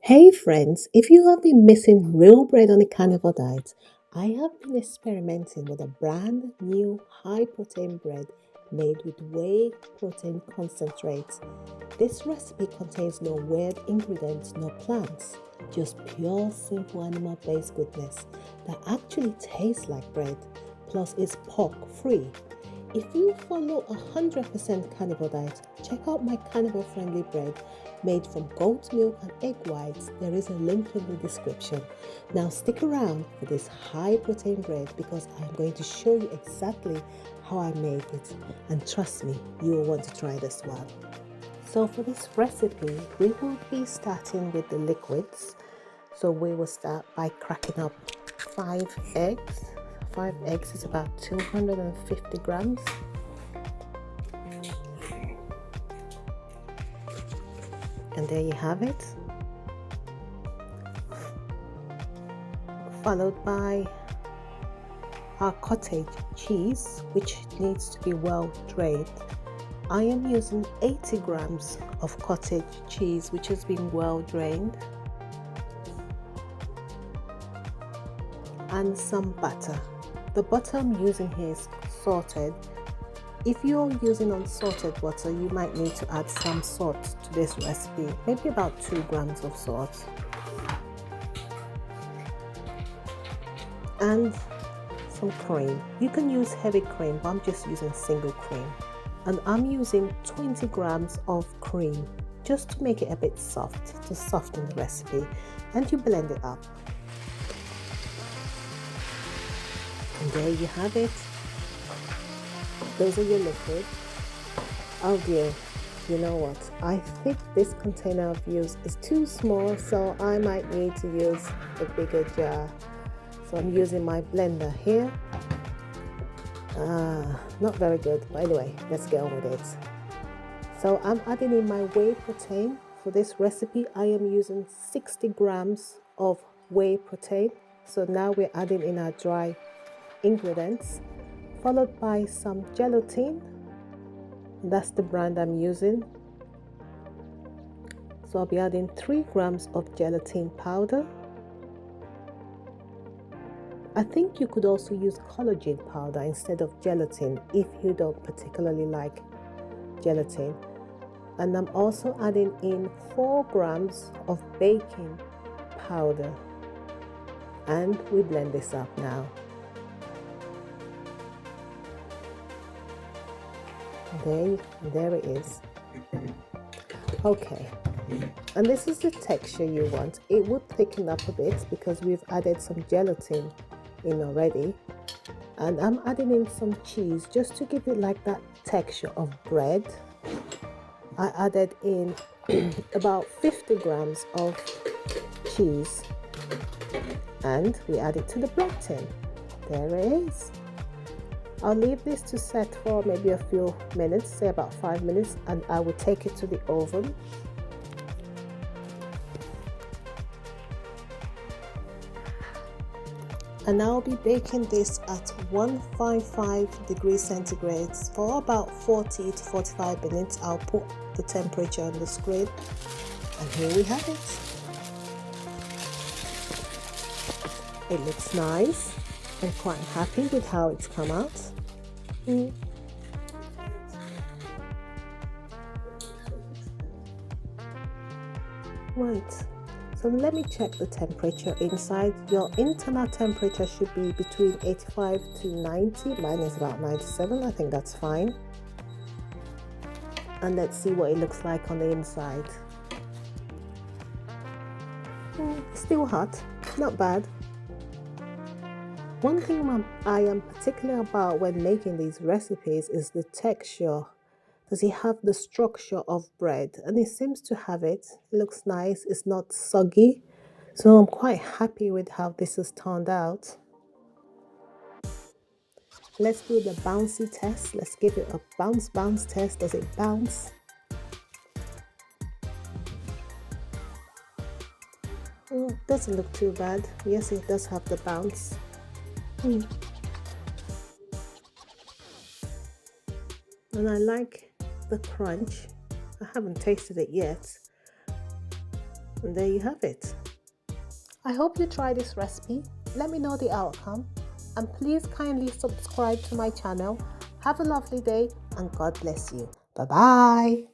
Hey friends, if you have been missing real bread on a carnivore diet, I have been experimenting with a brand new high protein bread made with whey protein concentrate. This recipe contains no weird ingredients, no plants, just pure, simple animal based goodness that actually tastes like bread, plus it's pork free. If you follow a 100% carnivore diet, check out my carnivore friendly bread made from goat milk and egg whites. There is a link in the description. Now stick around for this high protein bread because I am going to show you exactly how I make it, and trust me, you will want to try this one. So for this recipe, we will be starting with the liquids. So we will start by cracking up 5 eggs. 5 eggs is about 250 grams. And there you have it. Followed by our cottage cheese, which needs to be well drained. I am using 80 grams of cottage cheese, which has been well drained. And some butter. The butter I'm using here is salted. If you're using unsalted butter, you might need to add some salt to this recipe, maybe about 2 grams of salt. And some cream. You can use heavy cream, but I'm just using single cream. And I'm using 20 grams of cream just to make it a bit soft, to soften the recipe. And you blend it up. And there you have it. Those are your liquids. Oh dear, you know what? I think this container I've used is too small, so I might need to use a bigger jar. So I'm using my blender here. Not very good, but anyway, let's get on with it. So I'm adding in my whey protein. For this recipe, I am using 60 grams of whey protein. So now we're adding in our dry ingredients, followed by some gelatin. That's the brand I'm using. So I'll be adding 3 grams of gelatin powder. I think you could also use collagen powder instead of gelatin if you don't particularly like gelatin. And I'm also adding in 4 grams of baking powder. And we blend this up now. There it is. Okay, and this is the texture you want. It would thicken up a bit because we've added some gelatin in already. And I'm adding in some cheese just to give it like that texture of bread. I added in about 50 grams of cheese, and we add it to the bread tin. There it is. I'll leave this to set for maybe a few minutes, say about 5 minutes, and I will take it to the oven. And I'll be baking this at 155 degrees centigrade for about 40 to 45 minutes. I'll put the temperature on the screen, and here we have it. It looks nice. I'm quite happy with how it's come out. Right, so let me check the temperature inside. Your internal temperature should be between 85 to 90. Mine is about 97. I think that's fine. And let's see what it looks like on the inside. Still hot, not bad. One thing I am particular about when making these recipes is the texture. Does it have the structure of bread? And it seems to have it. It looks nice. It's not soggy. So I'm quite happy with how this has turned out. Let's do the bouncy test. Let's give it a bounce test. Does it bounce? Oh, doesn't look too bad. Yes, it does have the bounce. And I like the crunch. I haven't tasted it yet. And there you have it. I hope you try this recipe. Let me know the outcome. And please kindly subscribe to my channel. Have a lovely day and God bless you. Bye bye.